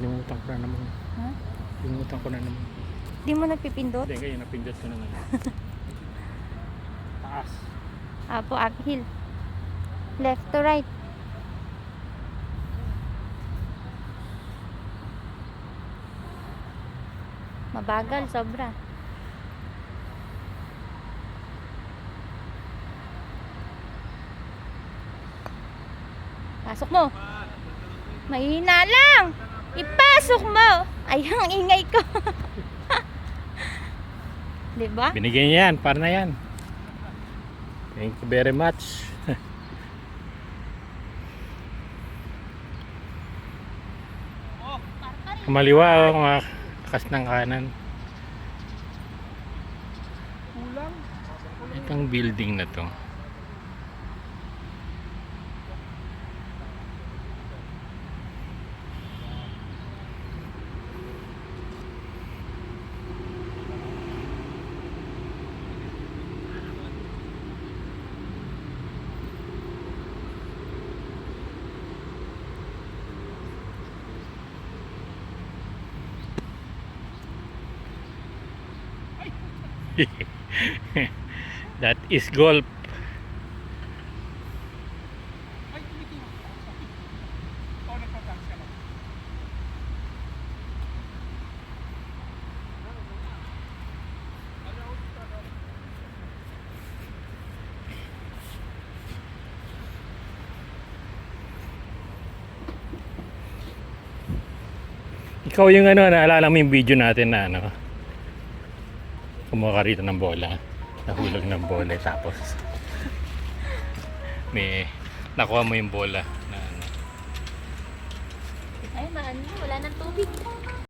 Limutan ko na naman. Ha? Limutan ko na naman. Di mo nagpipindot? Hindi, ngayon napindot ko na naman. Taas. Apo, uphill. Left to right. Mabagal, sobra. Pasok mo. Mahina lang. Ipasok mo. Ay, ang ingay ko. Diba? Binigyan niya yan, para na yan. Thank you very much. Maliwa o mga kakas ng kanan. Itong building na to. That is golf. Ikaw yung ano, naalala mo yung video natin na ano, kumuha ka rito ng bola, nahulog ng bola, tapos may nakuha mo yung bola na ano. Ay, maan mo. Wala ng tubig.